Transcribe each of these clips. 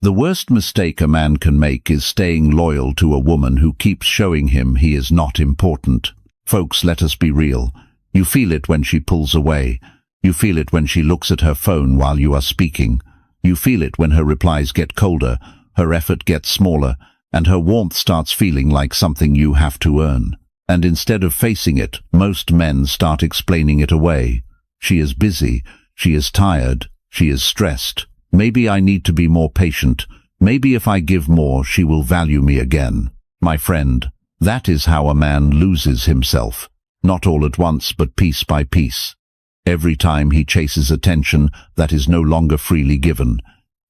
The worst mistake a man can make is staying loyal to a woman who keeps showing him he is not important. Folks, let us be real. You feel it when she pulls away. You feel it when she looks at her phone while you are speaking. You feel it when her replies get colder, her effort gets smaller, and her warmth starts feeling like something you have to earn. And instead of facing it, most men start explaining it away. She is busy. She is tired. She is stressed. Maybe I need to be more patient. Maybe if I give more, she will value me again. My friend, that is how a man loses himself. Not all at once, but piece by piece. Every time he chases attention that is no longer freely given.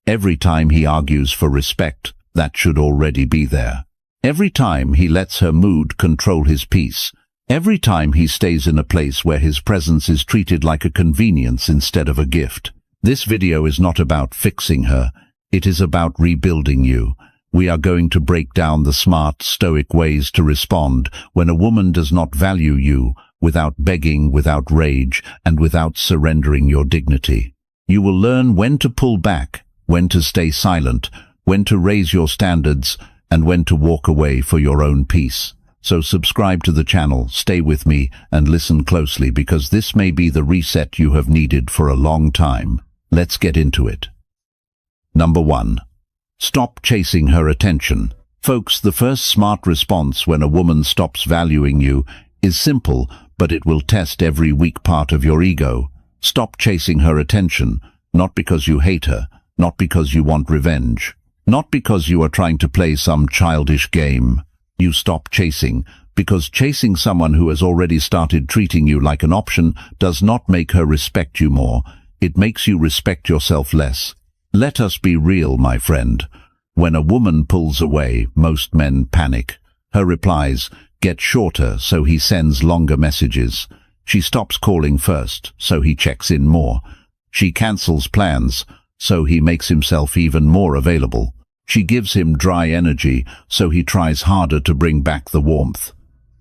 Every time he argues for respect that should already be there. Every time he lets her mood control his peace. Every time he stays in a place where his presence is treated like a convenience instead of a gift. This video is not about fixing her. It is about rebuilding you. We are going to break down the smart, stoic ways to respond when a woman does not value you, without begging, without rage, and without surrendering your dignity. You will learn when to pull back, when to stay silent, when to raise your standards, and when to walk away for your own peace. So subscribe to the channel, stay with me, and listen closely, because this may be the reset you have needed for a long time. Let's get into it. Number 1. Stop chasing her attention. Folks, the first smart response when a woman stops valuing you is simple, but it will test every weak part of your ego. Stop chasing her attention, not because you hate her, not because you want revenge, not because you are trying to play some childish game. You stop chasing because chasing someone who has already started treating you like an option does not make her respect you more. It makes you respect yourself less. Let us be real, my friend. When a woman pulls away, most men panic. Her replies get shorter, so he sends longer messages. She stops calling first, so he checks in more. She cancels plans, so he makes himself even more available. She gives him dry energy, so he tries harder to bring back the warmth.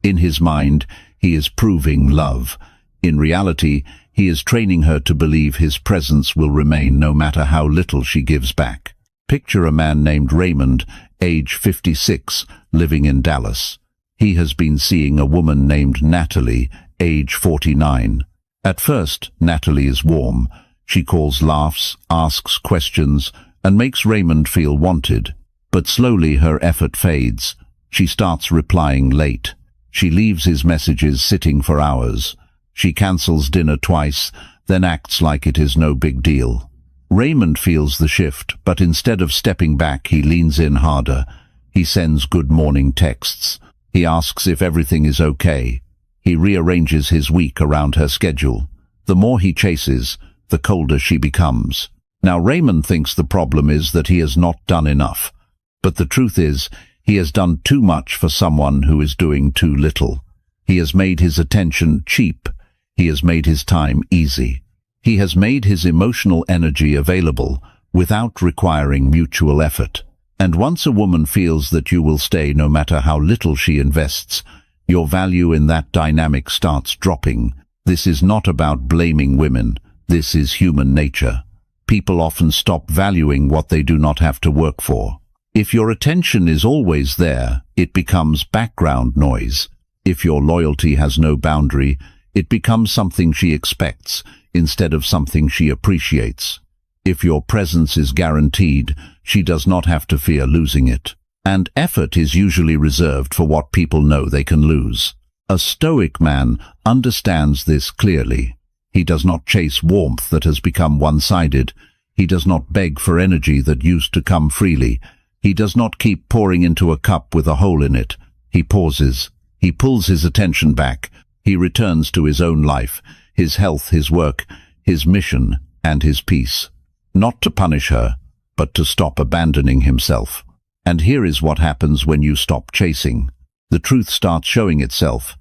In his mind, he is proving love. In reality, he is training her to believe his presence will remain no matter how little she gives back. Picture a man named Raymond, age 56, living in Dallas. He has been seeing a woman named Natalie, age 49. At first, Natalie is warm. She calls, laughs, asks questions, and makes Raymond feel wanted. But slowly her effort fades. She starts replying late. She leaves his messages sitting for hours. She cancels dinner twice, then acts like it is no big deal. Raymond feels the shift, but instead of stepping back, he leans in harder. He sends good morning texts. He asks if everything is okay. He rearranges his week around her schedule. The more he chases, the colder she becomes. Now Raymond thinks the problem is that he has not done enough. But the truth is, he has done too much for someone who is doing too little. He has made his attention cheap. He has made his time easy. He has made his emotional energy available without requiring mutual effort. And once a woman feels that you will stay no matter how little she invests, your value in that dynamic starts dropping. This is not about blaming women. This is human nature. People often stop valuing what they do not have to work for. If your attention is always there, it becomes background noise. If your loyalty has no boundary, it becomes something she expects instead of something she appreciates. If your presence is guaranteed, she does not have to fear losing it. And effort is usually reserved for what people know they can lose. A stoic man understands this clearly. He does not chase warmth that has become one-sided. He does not beg for energy that used to come freely. He does not keep pouring into a cup with a hole in it. He pauses. He pulls his attention back. He returns to his own life, his health, his work, his mission, and his peace. Not to punish her, but to stop abandoning himself. And here is what happens when you stop chasing. The truth starts showing itself.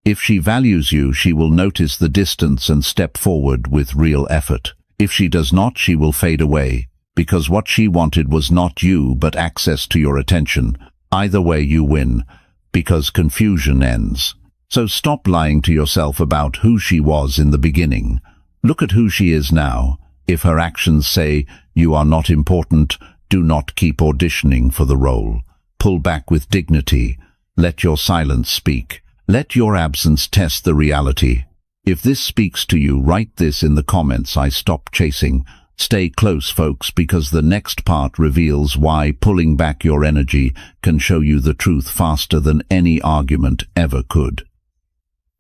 If she values you, she will notice the distance and step forward with real effort. If she does not, she will fade away, because what she wanted was not you, but access to your attention. Either way you win, because confusion ends. So stop lying to yourself about who she was in the beginning. Look at who she is now. If her actions say you are not important, Do not keep auditioning for the role. Pull back with dignity. Let your silence speak. Let your absence test the reality. If this speaks to you, write this in the comments. I stop chasing. Stay close, folks, because the next part reveals why pulling back your energy can show you the truth faster than any argument ever could.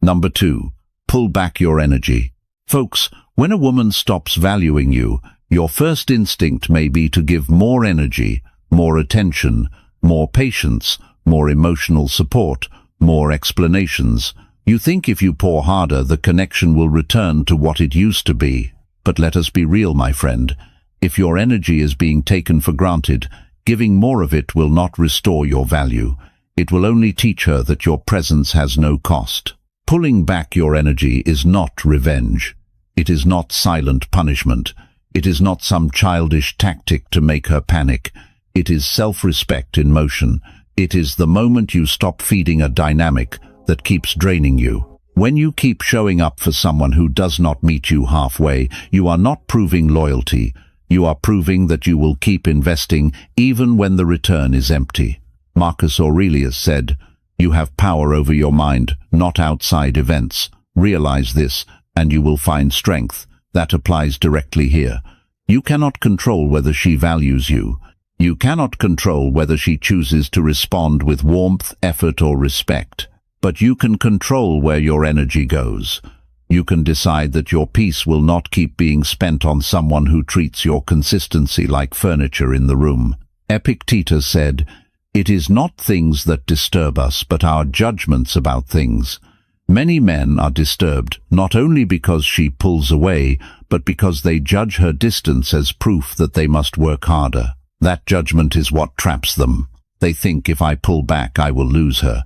Number 2. Pull back your energy. Folks, when a woman stops valuing you, your first instinct may be to give more energy, more attention, more patience, more emotional support, more explanations. You think if you pour harder, the connection will return to what it used to be. But let us be real, my friend. If your energy is being taken for granted, giving more of it will not restore your value. It will only teach her that your presence has no cost. Pulling back your energy is not revenge. It is not silent punishment. It is not some childish tactic to make her panic. It is self-respect in motion. It is the moment you stop feeding a dynamic that keeps draining you. When you keep showing up for someone who does not meet you halfway, you are not proving loyalty. You are proving that you will keep investing even when the return is empty. Marcus Aurelius said, "You have power over your mind, not outside events. Realize this, and you will find strength." That applies directly here. You cannot control whether she values you. You cannot control whether she chooses to respond with warmth, effort, or respect. But you can control where your energy goes. You can decide that your peace will not keep being spent on someone who treats your consistency like furniture in the room. Epictetus said, "It is not things that disturb us, but our judgments about things." Many men are disturbed not only because she pulls away, but because they judge her distance as proof that they must work harder. That judgment is what traps them. They think, if I pull back, I will lose her.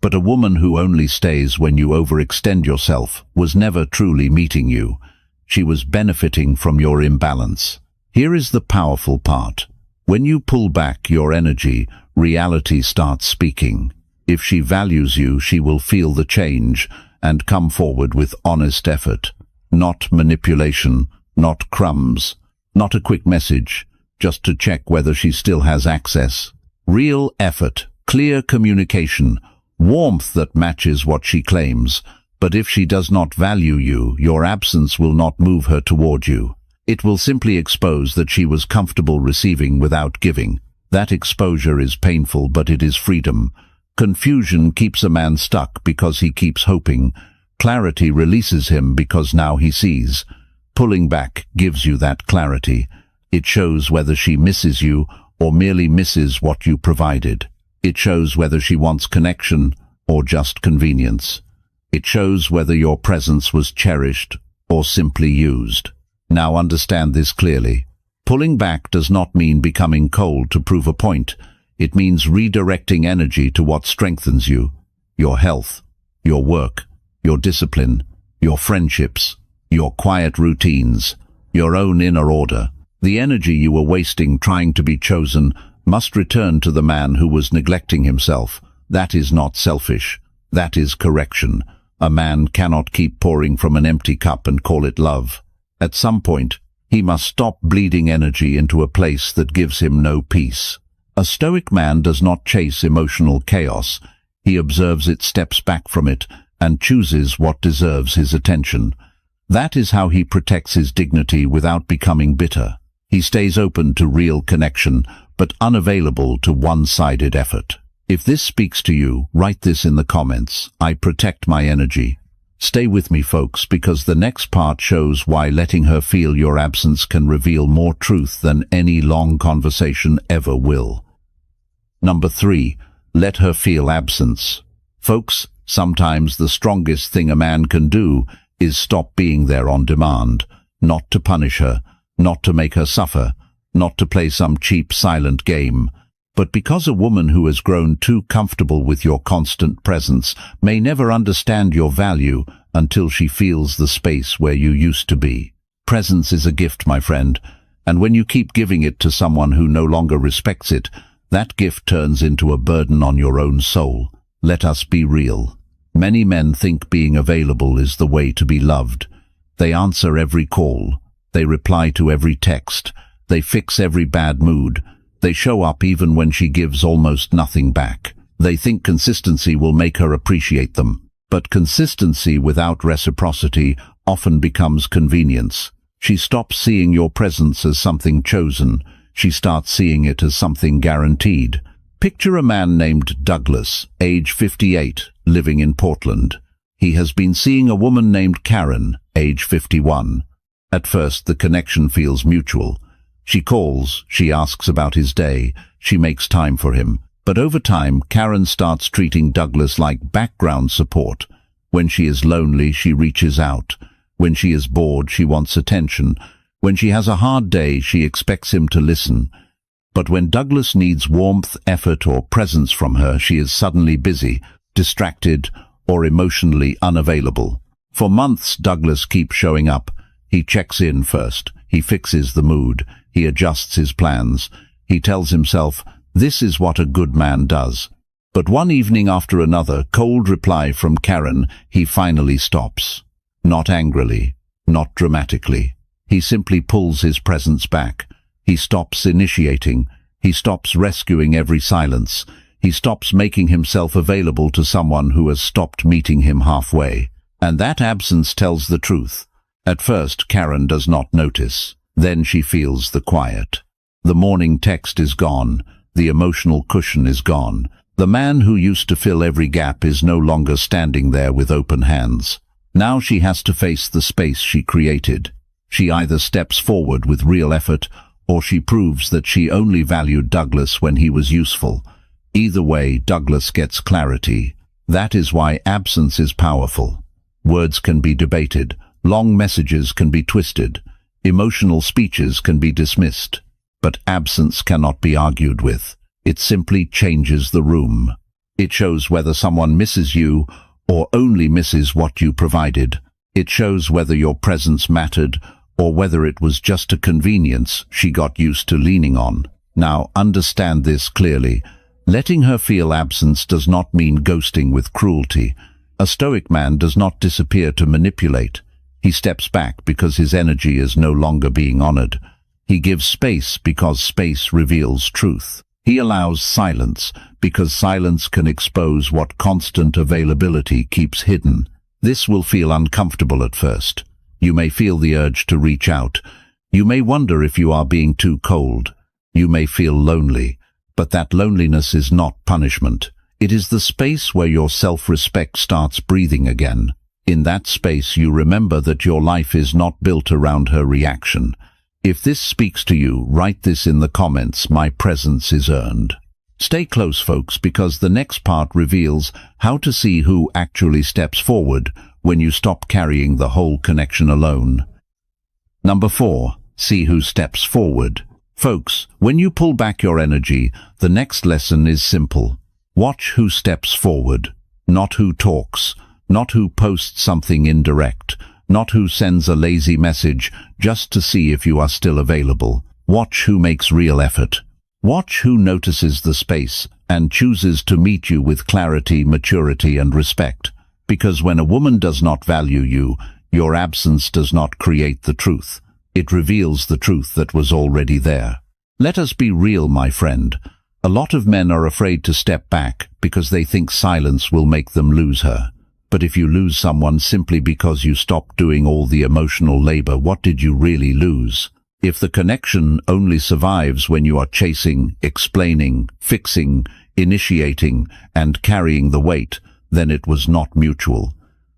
But a woman who only stays when you overextend yourself was never truly meeting you. She was benefiting from your imbalance. Here is the powerful part. When you pull back your energy, reality starts speaking. If she values you, she will feel the change and come forward with honest effort. Not manipulation, not crumbs, not a quick message, just to check whether she still has access. Real effort, clear communication, warmth that matches what she claims. But if she does not value you, your absence will not move her toward you. It will simply expose that she was comfortable receiving without giving. That exposure is painful, but it is freedom. Confusion keeps a man stuck because he keeps hoping. Clarity releases him because now he sees. Pulling back gives you that clarity. It shows whether she misses you or merely misses what you provided. It shows whether she wants connection or just convenience. It shows whether your presence was cherished or simply used. Now understand this clearly. Pulling back does not mean becoming cold to prove a point. It means redirecting energy to what strengthens you, your health, your work, your discipline, your friendships, your quiet routines, your own inner order. The energy you were wasting trying to be chosen must return to the man who was neglecting himself. That is not selfish. That is correction. A man cannot keep pouring from an empty cup and call it love. At some point, he must stop bleeding energy into a place that gives him no peace. A Stoic man does not chase emotional chaos. He observes it, steps back from it, and chooses what deserves his attention. That is how he protects his dignity without becoming bitter. He stays open to real connection, but unavailable to one-sided effort. If this speaks to you, write this in the comments. I protect my energy. Stay with me, folks, because the next part shows why letting her feel your absence can reveal more truth than any long conversation ever will. Number 3. Let her feel absence. Folks, sometimes the strongest thing a man can do is stop being there on demand. Not to punish her, not to make her suffer, not to play some cheap silent game, but because a woman who has grown too comfortable with your constant presence may never understand your value until she feels the space where you used to be. Presence is a gift, my friend, and when you keep giving it to someone who no longer respects it, that gift turns into a burden on your own soul. Let us be real. Many men think being available is the way to be loved. They answer every call. They reply to every text. They fix every bad mood. They show up even when she gives almost nothing back. They think consistency will make her appreciate them. But consistency without reciprocity often becomes convenience. She stops seeing your presence as something chosen. She starts seeing it as something guaranteed. Picture a man named Douglas, age 58, living in Portland. He has been seeing a woman named Karen, age 51. At first, the connection feels mutual. She calls, she asks about his day, she makes time for him. But over time, Karen starts treating Douglas like background support. When she is lonely, she reaches out. When she is bored, she wants attention. When she has a hard day, she expects him to listen. But when Douglas needs warmth, effort, or presence from her, she is suddenly busy, distracted, or emotionally unavailable. For months, Douglas keeps showing up. He checks in first. He fixes the mood. He adjusts his plans. He tells himself, this is what a good man does. But one evening after another, cold reply from Karen, he finally stops. Not angrily, not dramatically. He simply pulls his presence back. He stops initiating. He stops rescuing every silence. He stops making himself available to someone who has stopped meeting him halfway. And that absence tells the truth. At first, Karen does not notice. Then she feels the quiet. The morning text is gone. The emotional cushion is gone. The man who used to fill every gap is no longer standing there with open hands. Now she has to face the space she created. She either steps forward with real effort, or she proves that she only valued Douglas when he was useful. Either way, Douglas gets clarity. That is why absence is powerful. Words can be debated. Long messages can be twisted. Emotional speeches can be dismissed. But absence cannot be argued with. It simply changes the room. It shows whether someone misses you or only misses what you provided. It shows whether your presence mattered or whether it was just a convenience she got used to leaning on. Now, understand this clearly. Letting her feel absence does not mean ghosting with cruelty. A Stoic man does not disappear to manipulate. He steps back because his energy is no longer being honored. He gives space because space reveals truth. He allows silence because silence can expose what constant availability keeps hidden. This will feel uncomfortable at first. You may feel the urge to reach out. You may wonder if you are being too cold. You may feel lonely. But that loneliness is not punishment. It is the space where your self-respect starts breathing again. In that space, you remember that your life is not built around her reaction. If this speaks to you, write this in the comments. My presence is earned. Stay close, folks, because the next part reveals how to see who actually steps forward when you stop carrying the whole connection alone. Number 4. See who steps forward. Folks, when you pull back your energy, the next lesson is simple. Watch who steps forward, not who talks, not who posts something indirect, not who sends a lazy message just to see if you are still available. Watch who makes real effort. Watch who notices the space and chooses to meet you with clarity, maturity, and respect. Because when a woman does not value you, your absence does not create the truth. It reveals the truth that was already there. Let us be real, my friend. A lot of men are afraid to step back because they think silence will make them lose her. But if you lose someone simply because you stopped doing all the emotional labor, what did you really lose? If the connection only survives when you are chasing, explaining, fixing, initiating, and carrying the weight, then it was not mutual.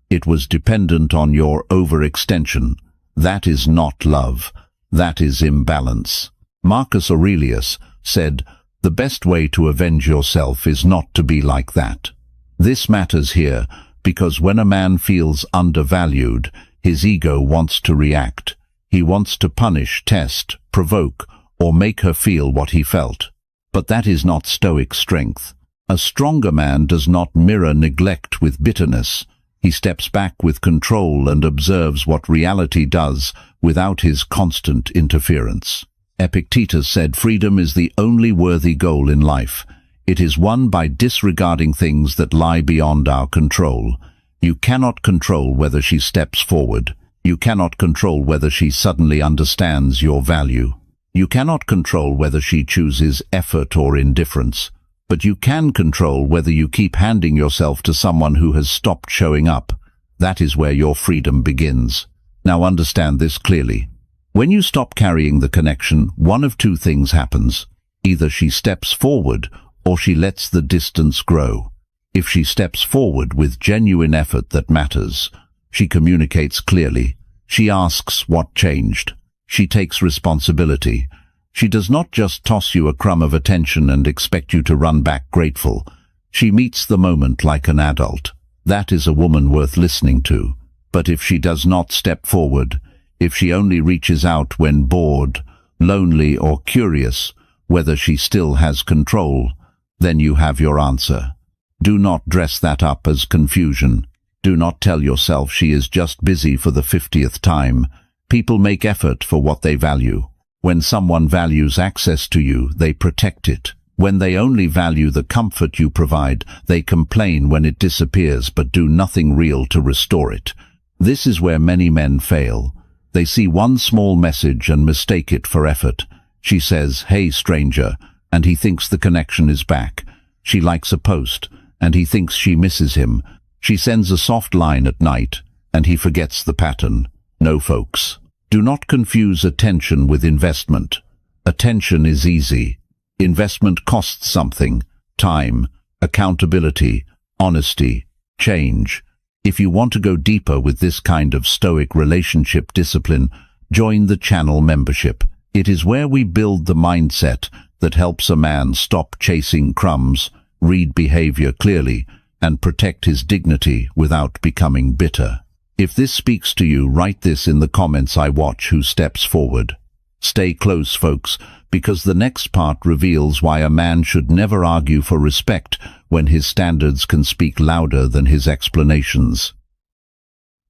It was dependent on your overextension. That is not love. That is imbalance. Marcus Aurelius said, "The best way to avenge yourself is not to be like that." This matters here because when a man feels undervalued, his ego wants to react. He wants to punish, test, provoke, or make her feel what he felt. But that is not Stoic strength. A stronger man does not mirror neglect with bitterness. He steps back with control and observes what reality does without his constant interference. Epictetus said, "Freedom is the only worthy goal in life. It is won by disregarding things that lie beyond our control." You cannot control whether she steps forward. You cannot control whether she suddenly understands your value. You cannot control whether she chooses effort or indifference, but you can control whether you keep handing yourself to someone who has stopped showing up. That is where your freedom begins. Now understand this clearly. When you stop carrying the connection, one of two things happens. Either she steps forward or she lets the distance grow. If she steps forward with genuine effort that matters, she communicates clearly. She asks what changed. She takes responsibility. She does not just toss you a crumb of attention and expect you to run back grateful. She meets the moment like an adult. That is a woman worth listening to. But if she does not step forward, if she only reaches out when bored, lonely or curious, whether she still has control, then you have your answer. Do not dress that up as confusion. Do not tell yourself she is just busy for the 50th time. People make effort for what they value. When someone values access to you, they protect it. When they only value the comfort you provide, they complain when it disappears but do nothing real to restore it. This is where many men fail. They see one small message and mistake it for effort. She says, "Hey, stranger," and he thinks the connection is back. She likes a post, and he thinks she misses him. She sends a soft line at night, and he forgets the pattern. No, folks. Do not confuse attention with investment. Attention is easy. Investment costs something: time, accountability, honesty, change. If you want to go deeper with this kind of Stoic relationship discipline, join the channel membership. It is where we build the mindset that helps a man stop chasing crumbs, read behavior clearly, and protect his dignity without becoming bitter. If this speaks to you, write this in the comments. I watch who steps forward. Stay close, folks, because the next part reveals why a man should never argue for respect when his standards can speak louder than his explanations.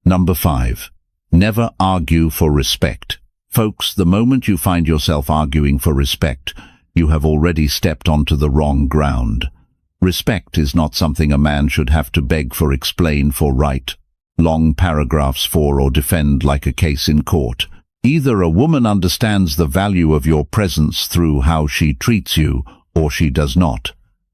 Number 5. Never argue for respect. Folks, the moment you find yourself arguing for respect, you have already stepped onto the wrong ground. Respect is not something a man should have to beg for, explain for, write long paragraphs for, or defend like a case in court. Either a woman understands the value of your presence through how she treats you, or she does not.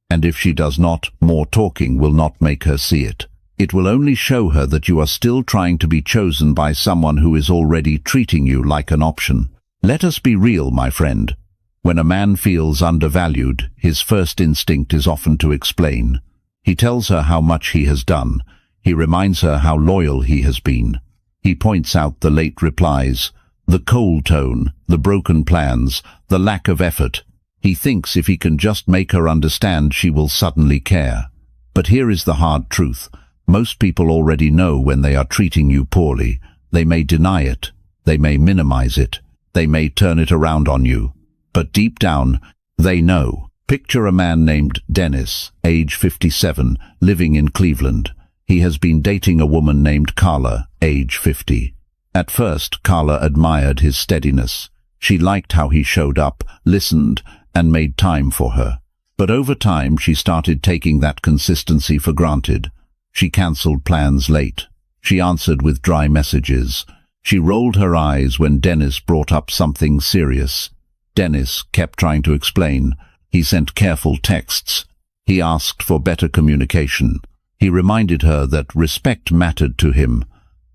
And if she does not, more talking will not make her see it. It will only show her that you are still trying to be chosen by someone who is already treating you like an option. Let us be real, my friend. When a man feels undervalued, his first instinct is often to explain. He tells her how much he has done. He reminds her how loyal he has been. He points out the late replies, the cold tone, the broken plans, the lack of effort. He thinks if he can just make her understand, she will suddenly care. But here is the hard truth. Most people already know when they are treating you poorly. They may deny it. They may minimize it. They may turn it around on you. But deep down, they know. Picture a man named Dennis, age 57, living in Cleveland. He has been dating a woman named Carla, age 50. At first, Carla admired his steadiness. She liked how he showed up, listened, and made time for her. But over time, she started taking that consistency for granted. She cancelled plans late. She answered with dry messages. She rolled her eyes when Dennis brought up something serious. Dennis kept trying to explain. He sent careful texts. He asked for better communication. He reminded her that respect mattered to him.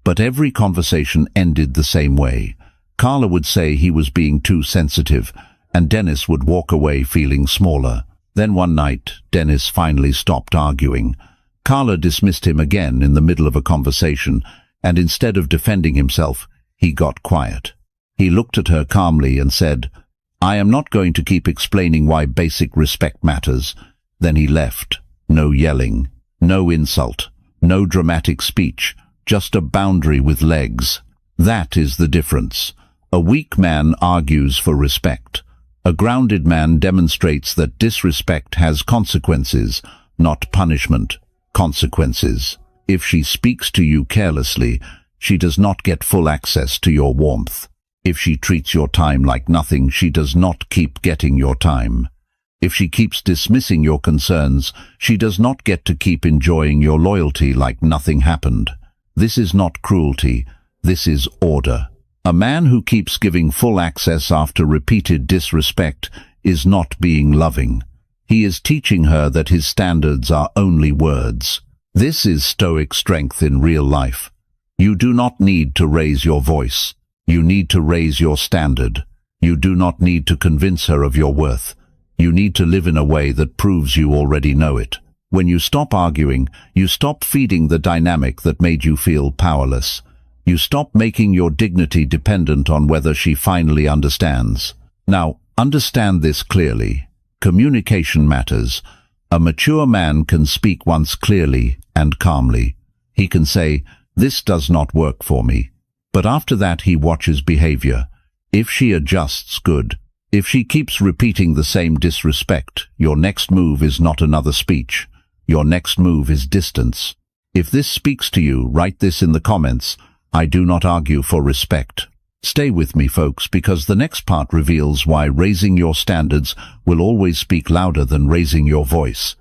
But every conversation ended the same way. Carla would say he was being too sensitive, and Dennis would walk away feeling smaller. Then one night, Dennis finally stopped arguing. Carla dismissed him again in the middle of a conversation, and instead of defending himself, he got quiet. He looked at her calmly and said, "I am not going to keep explaining why basic respect matters." Then he left. No yelling, no insult, no dramatic speech, just a boundary with legs. That is the difference. A weak man argues for respect. A grounded man demonstrates that disrespect has consequences, not punishment. Consequences. If she speaks to you carelessly, she does not get full access to your warmth. If she treats your time like nothing, she does not keep getting your time. If she keeps dismissing your concerns, she does not get to keep enjoying your loyalty like nothing happened. This is not cruelty. This is order. A man who keeps giving full access after repeated disrespect is not being loving. He is teaching her that his standards are only words. This is Stoic strength in real life. You do not need to raise your voice. You need to raise your standard. You do not need to convince her of your worth. You need to live in a way that proves you already know it. When you stop arguing, you stop feeding the dynamic that made you feel powerless. You stop making your dignity dependent on whether she finally understands. Now, understand this clearly. Communication matters. A mature man can speak once clearly and calmly. He can say, "This does not work for me." But after that he watches behavior. If she adjusts, good. If she keeps repeating the same disrespect, your next move is not another speech. Your next move is distance. If this speaks to you, write this in the comments. I do not argue for respect. Stay with me, folks, because the next part reveals why raising your standards will always speak louder than raising your voice.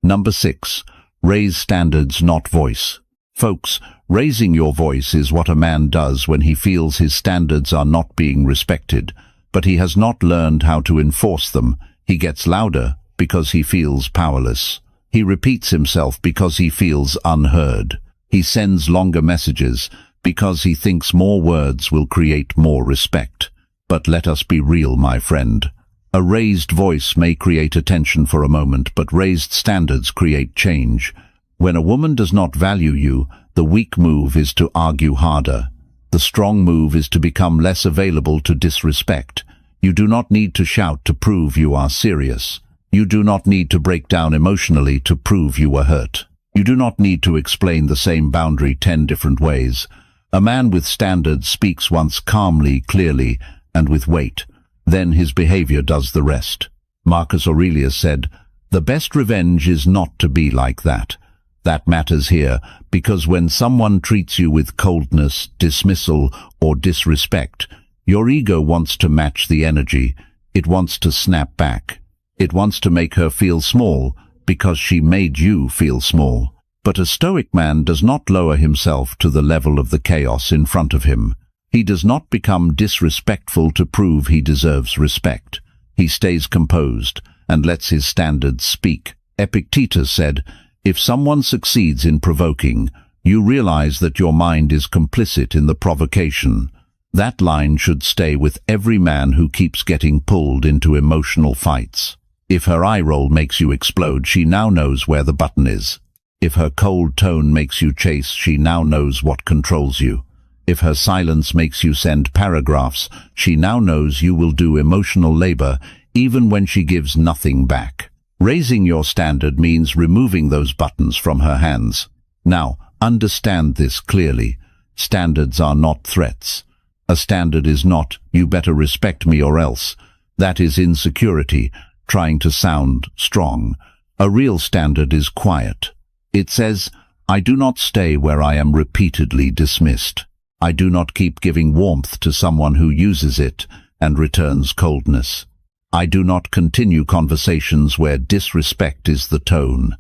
Number 6. Raise standards, not voice. Folks, raising your voice is what a man does when he feels his standards are not being respected, but he has not learned how to enforce them. He gets louder because he feels powerless. He repeats himself because he feels unheard. He sends longer messages because he thinks more words will create more respect. But let us be real, my friend. A raised voice may create attention for a moment, but raised standards create change. When a woman does not value you, the weak move is to argue harder. The strong move is to become less available to disrespect. You do not need to shout to prove you are serious. You do not need to break down emotionally to prove you were hurt. You do not need to explain the same boundary 10 different ways. A man with standards speaks once calmly, clearly, and with weight. Then his behavior does the rest. Marcus Aurelius said, "The best revenge is not to be like that." That matters here, because when someone treats you with coldness, dismissal, or disrespect, your ego wants to match the energy. It wants to snap back. It wants to make her feel small, because she made you feel small. But a Stoic man does not lower himself to the level of the chaos in front of him. He does not become disrespectful to prove he deserves respect. He stays composed and lets his standards speak. Epictetus said, "If someone succeeds in provoking, you realize that your mind is complicit in the provocation." That line should stay with every man who keeps getting pulled into emotional fights. If her eye roll makes you explode, she now knows where the button is. If her cold tone makes you chase, she now knows what controls you. If her silence makes you send paragraphs, she now knows you will do emotional labor even when she gives nothing back. Raising your standard means removing those buttons from her hands. Now, understand this clearly. Standards are not threats. A standard is not, "You better respect me or else." That is insecurity, trying to sound strong. A real standard is quiet. It says, "I do not stay where I am repeatedly dismissed. I do not keep giving warmth to someone who uses it and returns coldness. I do not continue conversations where disrespect is the tone.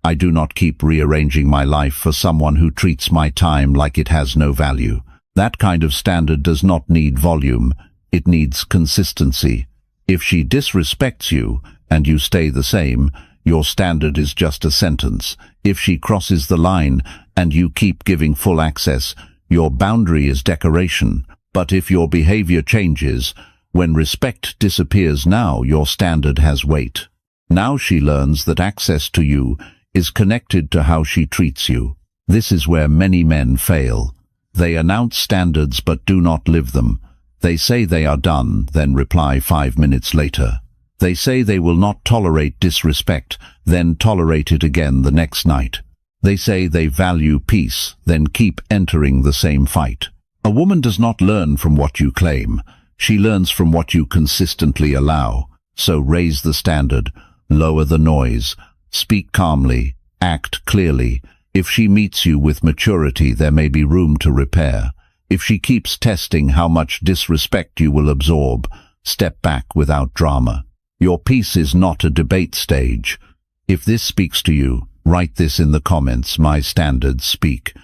I do not keep rearranging my life for someone who treats my time like it has no value." That kind of standard does not need volume. It needs consistency. If she disrespects you and you stay the same, your standard is just a sentence. If she crosses the line and you keep giving full access, your boundary is decoration. But if your behavior changes, when respect disappears, now your standard has weight. Now she learns that access to you is connected to how she treats you. This is where many men fail. They announce standards but do not live them. They say they are done, then reply 5 minutes later. They say they will not tolerate disrespect, then tolerate it again the next night. They say they value peace, then keep entering the same fight. A woman does not learn from what you claim. She learns from what you consistently allow. So raise the standard, lower the noise, speak calmly, act clearly. If she meets you with maturity, there may be room to repair. If she keeps testing how much disrespect you will absorb, step back without drama. Your peace is not a debate stage. If this speaks to you, write this in the comments. My standards speak.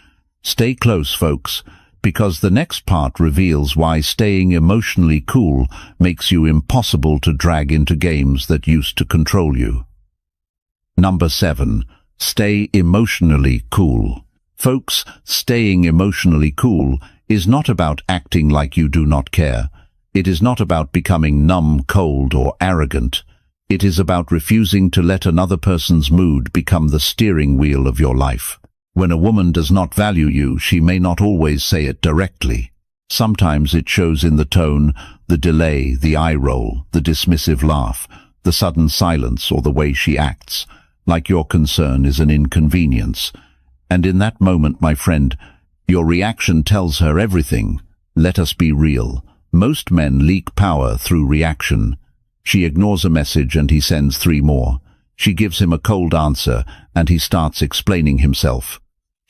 Stay close, folks, because the next part reveals why staying emotionally cool makes you impossible to drag into games that used to control you. Number 7. Stay emotionally cool. Folks, staying emotionally cool is not about acting like you do not care. It is not about becoming numb, cold, or arrogant. It is about refusing to let another person's mood become the steering wheel of your life. When a woman does not value you, she may not always say it directly. Sometimes it shows in the tone, the delay, the eye roll, the dismissive laugh, the sudden silence, or the way she acts, like your concern is an inconvenience. And in that moment, my friend, your reaction tells her everything. Let us be real. Most men leak power through reaction. She ignores a message and he sends 3 more. She gives him a cold answer and he starts explaining himself.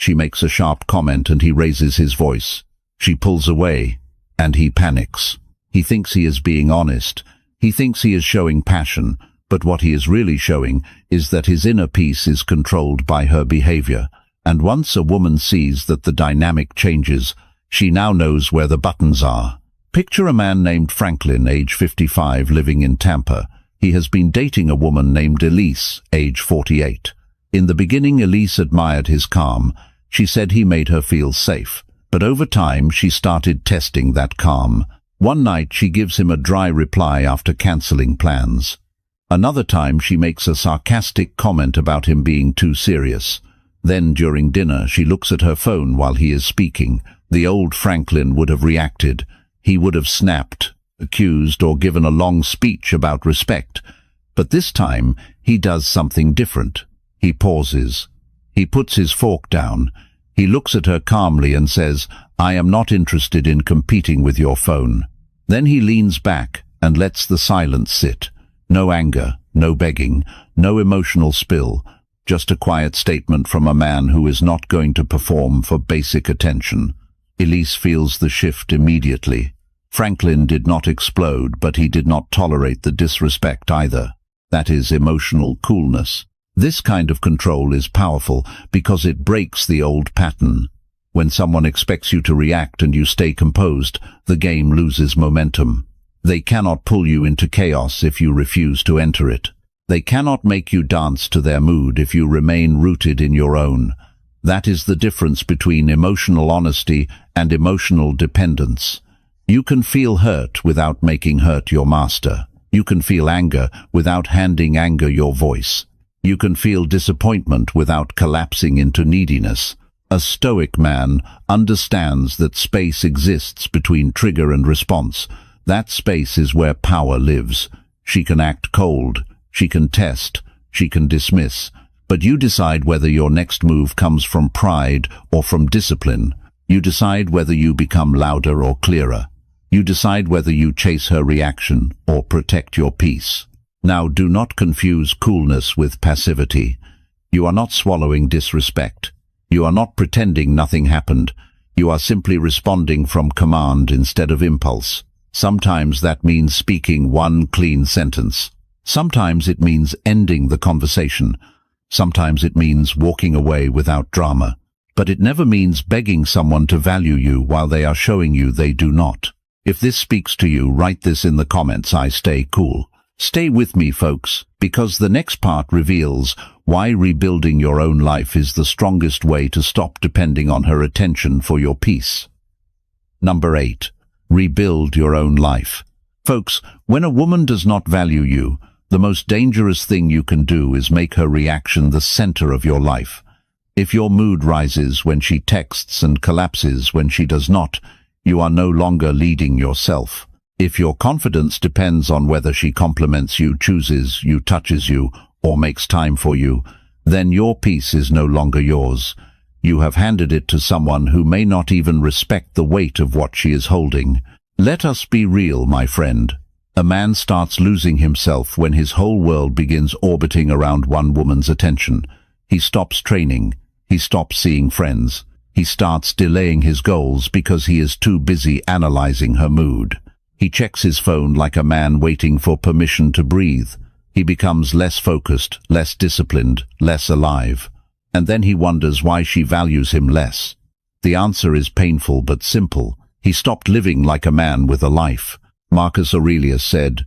She makes a sharp comment and he raises his voice. She pulls away and he panics. He thinks he is being honest. He thinks he is showing passion, but what he is really showing is that his inner peace is controlled by her behavior. And once a woman sees that the dynamic changes, she now knows where the buttons are. Picture a man named Franklin, age 55, living in Tampa. He has been dating a woman named Elise, age 48. In the beginning, Elise admired his calm. She said he made her feel safe. But over time, she started testing that calm. One night, she gives him a dry reply after canceling plans. Another time, she makes a sarcastic comment about him being too serious. Then, during dinner, she looks at her phone while he is speaking. The old Franklin would have reacted. He would have snapped, accused, or given a long speech about respect. But this time, he does something different. He pauses. He puts his fork down. He looks at her calmly and says, "I am not interested in competing with your phone." Then he leans back and lets the silence sit. No anger, no begging, no emotional spill. Just a quiet statement from a man who is not going to perform for basic attention. Elise feels the shift immediately. Franklin did not explode, but he did not tolerate the disrespect either. That is emotional coolness. This kind of control is powerful because it breaks the old pattern. When someone expects you to react and you stay composed, the game loses momentum. They cannot pull you into chaos if you refuse to enter it. They cannot make you dance to their mood if you remain rooted in your own. That is the difference between emotional honesty and emotional dependence. You can feel hurt without making hurt your master. You can feel anger without handing anger your voice. You can feel disappointment without collapsing into neediness. A Stoic man understands that space exists between trigger and response. That space is where power lives. She can act cold. She can test, she can dismiss, but you decide whether your next move comes from pride or from discipline. You decide whether you become louder or clearer. You decide whether you chase her reaction or protect your peace. Now, do not confuse coolness with passivity. You are not swallowing disrespect. You are not pretending nothing happened. You are simply responding from command instead of impulse. Sometimes that means speaking one clean sentence. Sometimes it means ending the conversation. Sometimes it means walking away without drama. But it never means begging someone to value you while they are showing you they do not. If this speaks to you, write this in the comments. I stay cool. Stay with me, folks, because the next part reveals why rebuilding your own life is the strongest way to stop depending on her attention for your peace. Number 8. Rebuild your own life. Folks, when a woman does not value you, the most dangerous thing you can do is make her reaction the center of your life. If your mood rises when she texts and collapses when she does not, you are no longer leading yourself. If your confidence depends on whether she compliments you, chooses you, touches you, or makes time for you, then your peace is no longer yours. You have handed it to someone who may not even respect the weight of what she is holding. Let us be real, my friend. A man starts losing himself when his whole world begins orbiting around one woman's attention. He stops training. He stops seeing friends. He starts delaying his goals because he is too busy analyzing her mood. He checks his phone like a man waiting for permission to breathe. He becomes less focused, less disciplined, less alive. And then he wonders why she values him less. The answer is painful but simple. He stopped living like a man with a life. Marcus Aurelius said,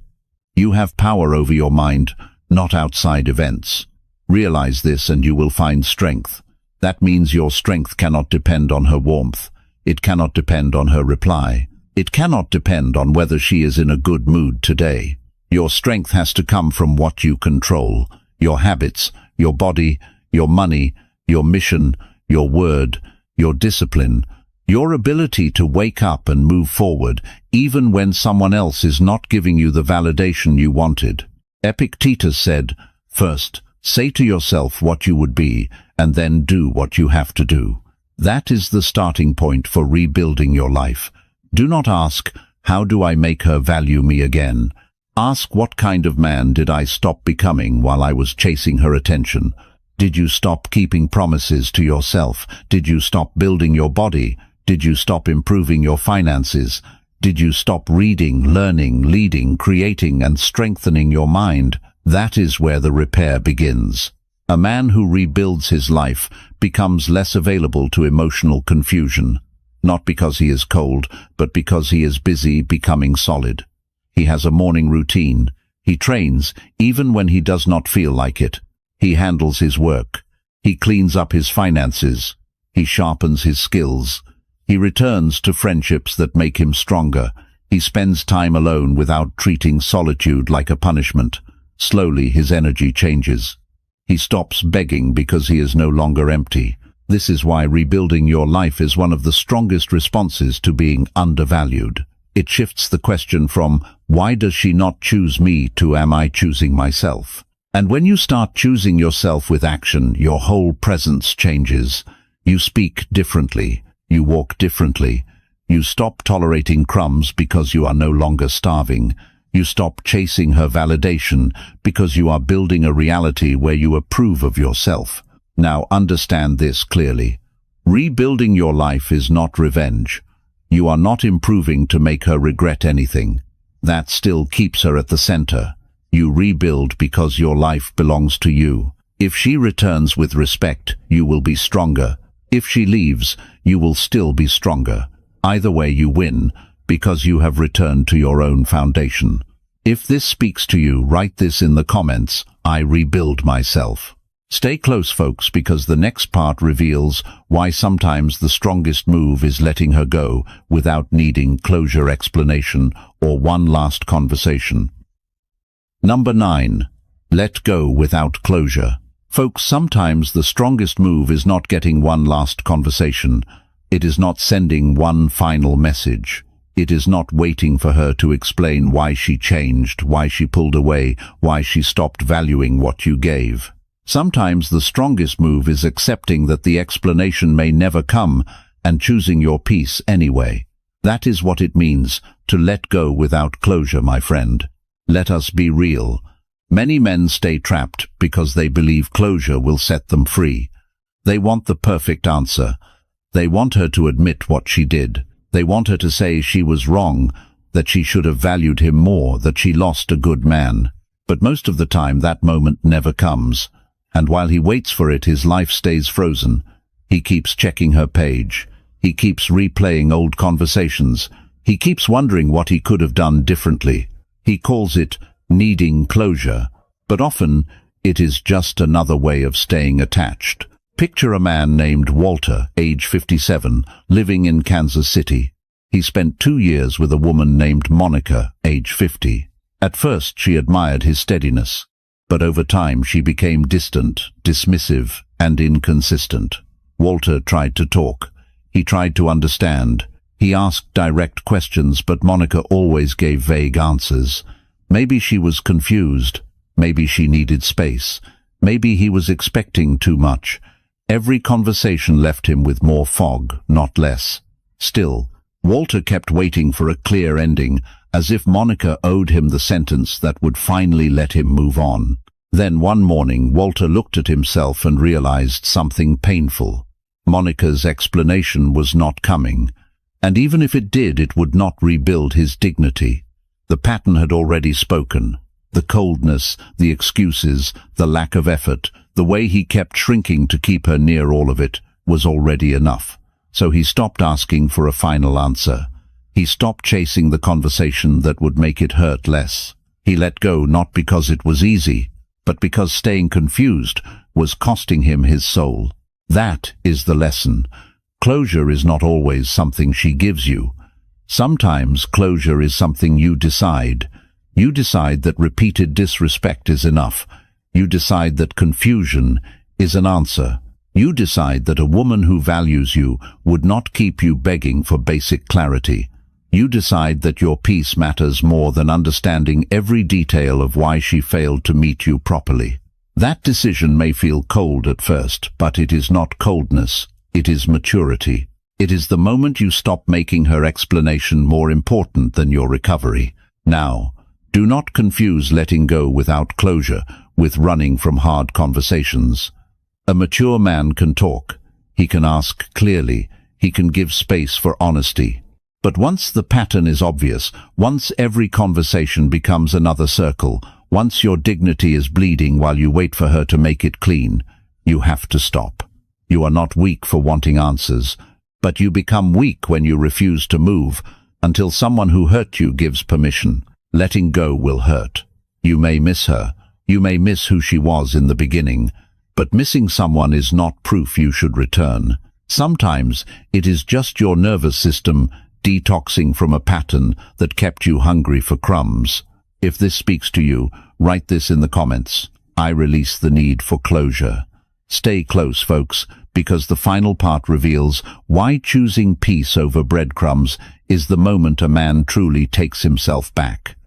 "You have power over your mind, not outside events. Realize this and you will find strength." That means your strength cannot depend on her warmth. It cannot depend on her reply. It cannot depend on whether she is in a good mood today. Your strength has to come from what you control: your habits, your body, your money, your mission, your word, your discipline, your ability to wake up and move forward, even when someone else is not giving you the validation you wanted. Epictetus said, "First, say to yourself what you would be, and then do what you have to do." That is the starting point for rebuilding your life. Do not ask, "How do I make her value me again?" Ask, "What kind of man did I stop becoming while I was chasing her attention?" Did you stop keeping promises to yourself? Did you stop building your body? Did you stop improving your finances? Did you stop reading, learning, leading, creating, and strengthening your mind? That is where the repair begins. A man who rebuilds his life becomes less available to emotional confusion, not because he is cold, but because he is busy becoming solid. He has a morning routine. He trains, even when he does not feel like it. He handles his work. He cleans up his finances. He sharpens his skills. He returns to friendships that make him stronger. He spends time alone without treating solitude like a punishment. Slowly his energy changes. He stops begging because he is no longer empty. This is why rebuilding your life is one of the strongest responses to being undervalued. It shifts the question from, "Why does she not choose me?" to, "Am I choosing myself?" And when you start choosing yourself with action, your whole presence changes. You speak differently. You walk differently. You stop tolerating crumbs because you are no longer starving. You stop chasing her validation because you are building a reality where you approve of yourself. Now understand this clearly. Rebuilding your life is not revenge. You are not improving to make her regret anything. That still keeps her at the center. You rebuild because your life belongs to you. If she returns with respect, you will be stronger. If she leaves, you will still be stronger. Either way you win, because you have returned to your own foundation. If this speaks to you, write this in the comments: "I rebuild myself." Stay close, folks, because the next part reveals why sometimes the strongest move is letting her go without needing closure, explanation, or one last conversation. Number 9. Let go without closure. Folks, sometimes the strongest move is not getting one last conversation. It is not sending one final message. It is not waiting for her to explain why she changed, why she pulled away, why she stopped valuing what you gave. Sometimes the strongest move is accepting that the explanation may never come and choosing your peace anyway. That is what it means to let go without closure, my friend. Let us be real. Many men stay trapped because they believe closure will set them free. They want the perfect answer. They want her to admit what she did. They want her to say she was wrong, that she should have valued him more, that she lost a good man. But most of the time that moment never comes. And while he waits for it, his life stays frozen. He keeps checking her page. He keeps replaying old conversations. He keeps wondering what he could have done differently. He calls it needing closure, but often it is just another way of staying attached. Picture a man named Walter, age 57, living in Kansas City. He spent 2 years with a woman named Monica, age 50. At first she admired his steadiness, but over time she became distant, dismissive, and inconsistent. Walter tried to talk. He tried to understand. He asked direct questions, but Monica always gave vague answers. Maybe she was confused. Maybe she needed space. Maybe he was expecting too much. Every conversation left him with more fog, not less. Still, Walter kept waiting for a clear ending, as if Monica owed him the sentence that would finally let him move on. Then one morning, Walter looked at himself and realized something painful. Monica's explanation was not coming. And even if it did, it would not rebuild his dignity. The pattern had already spoken. The coldness, the excuses, the lack of effort, the way he kept shrinking to keep her near, all of it was already enough. So he stopped asking for a final answer. He stopped chasing the conversation that would make it hurt less. He let go not because it was easy, but because staying confused was costing him his soul. That is the lesson. Closure is not always something she gives you. Sometimes closure is something you decide. You decide that repeated disrespect is enough. You decide that confusion is an answer. You decide that a woman who values you would not keep you begging for basic clarity. You decide that your peace matters more than understanding every detail of why she failed to meet you properly. That decision may feel cold at first, but it is not coldness. It is maturity. It is the moment you stop making her explanation more important than your recovery. Now, do not confuse letting go without closure with running from hard conversations. A mature man can talk. He can ask clearly. He can give space for honesty. But once the pattern is obvious, once every conversation becomes another circle, once your dignity is bleeding while you wait for her to make it clean, you have to stop. You are not weak for wanting answers, but you become weak when you refuse to move until someone who hurt you gives permission. Letting go will hurt. You may miss her. You may miss who she was in the beginning, but missing someone is not proof you should return. Sometimes it is just your nervous system detoxing from a pattern that kept you hungry for crumbs. If this speaks to you, write this in the comments. I release the need for closure. Stay close, folks, because the final part reveals why choosing peace over breadcrumbs is the moment a man truly takes himself back.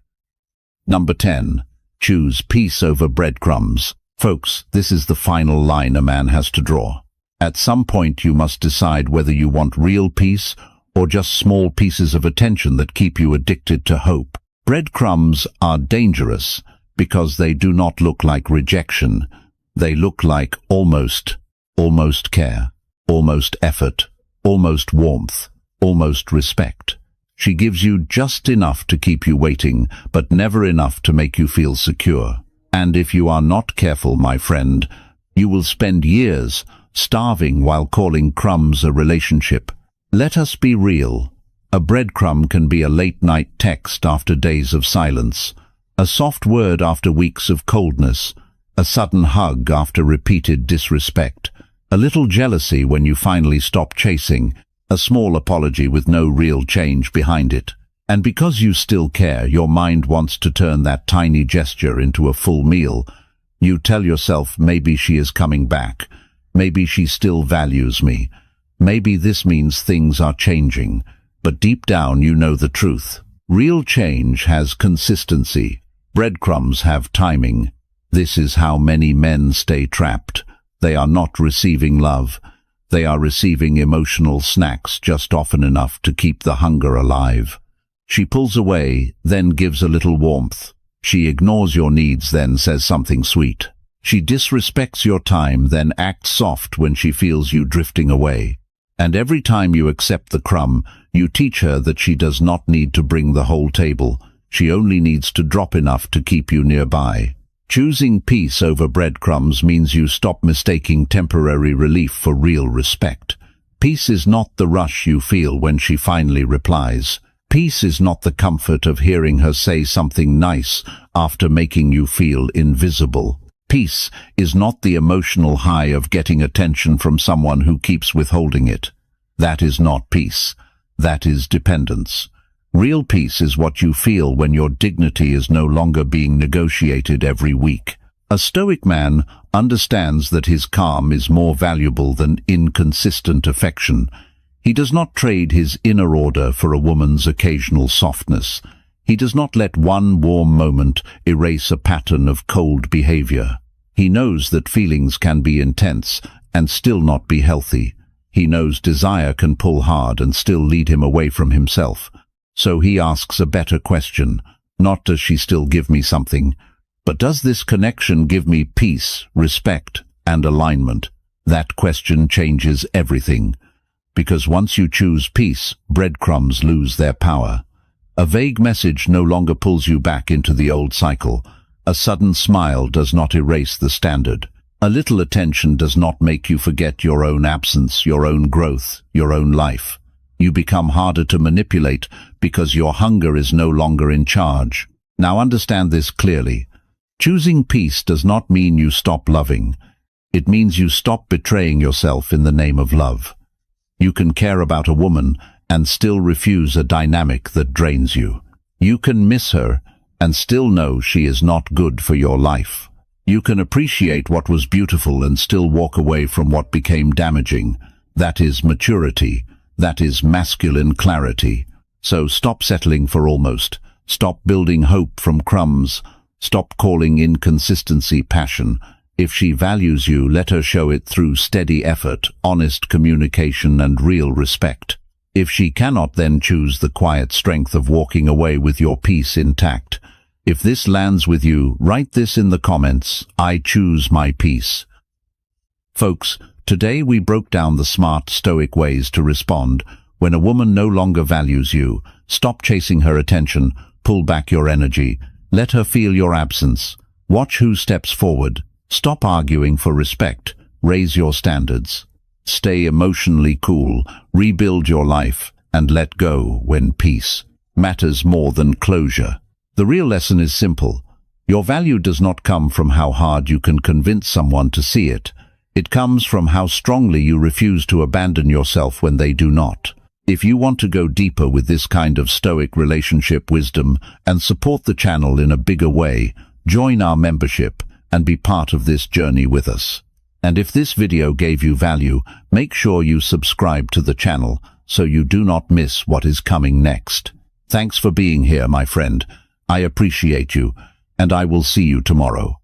Number 10. Choose peace over breadcrumbs. Folks, this is the final line a man has to draw. At some point you must decide whether you want real peace or just small pieces of attention that keep you addicted to hope. Breadcrumbs are dangerous because they do not look like rejection. They look like almost care, almost effort, almost warmth, almost respect. She gives you just enough to keep you waiting, but never enough to make you feel secure. And if you are not careful, my friend, you will spend years starving while calling crumbs a relationship. Let us be real. A breadcrumb can be a late-night text after days of silence, a soft word after weeks of coldness, a sudden hug after repeated disrespect, a little jealousy when you finally stop chasing, a small apology with no real change behind it. And because you still care, your mind wants to turn that tiny gesture into a full meal. You tell yourself, maybe she is coming back. Maybe she still values me. Maybe this means things are changing. But deep down you know the truth. Real change has consistency. Breadcrumbs have timing. This is how many men stay trapped. They are not receiving love. They are receiving emotional snacks just often enough to keep the hunger alive. She pulls away, then gives a little warmth. She ignores your needs, then says something sweet. She disrespects your time, then acts soft when she feels you drifting away. And every time you accept the crumb, you teach her that she does not need to bring the whole table. She only needs to drop enough to keep you nearby. Choosing peace over breadcrumbs means you stop mistaking temporary relief for real respect. Peace is not the rush you feel when she finally replies. Peace is not the comfort of hearing her say something nice after making you feel invisible. Peace is not the emotional high of getting attention from someone who keeps withholding it. That is not peace. That is dependence. Real peace is what you feel when your dignity is no longer being negotiated every week. A Stoic man understands that his calm is more valuable than inconsistent affection. He does not trade his inner order for a woman's occasional softness. He does not let one warm moment erase a pattern of cold behavior. He knows that feelings can be intense and still not be healthy. He knows desire can pull hard and still lead him away from himself. So he asks a better question. Not does she still give me something, but does this connection give me peace, respect, and alignment? That question changes everything. Because once you choose peace, breadcrumbs lose their power. A vague message no longer pulls you back into the old cycle. A sudden smile does not erase the standard. A little attention does not make you forget your own absence, your own growth, your own life. You become harder to manipulate because your hunger is no longer in charge. Now understand this clearly. Choosing peace does not mean you stop loving. It means you stop betraying yourself in the name of love. You can care about a woman and still refuse a dynamic that drains you. You can miss her and still know she is not good for your life. You can appreciate what was beautiful and still walk away from what became damaging. That is maturity. That is masculine clarity. So stop settling for almost. Stop building hope from crumbs. Stop calling inconsistency passion. If she values you, let her show it through steady effort, honest communication, and real respect. If she cannot, then choose the quiet strength of walking away with your peace intact. If this lands with you, write this in the comments: I choose my peace. Folks, today we broke down the smart Stoic ways to respond when a woman no longer values you. Stop chasing her attention, pull back your energy, let her feel your absence. Watch who steps forward. Stop arguing for respect, raise your standards. Stay emotionally cool, rebuild your life, and let go when peace matters more than closure. The real lesson is simple. Your value does not come from how hard you can convince someone to see it. It comes from how strongly you refuse to abandon yourself when they do not. If you want to go deeper with this kind of Stoic relationship wisdom and support the channel in a bigger way, join our membership and be part of this journey with us. And if this video gave you value, make sure you subscribe to the channel so you do not miss what is coming next. Thanks for being here, my friend. I appreciate you, and I will see you tomorrow.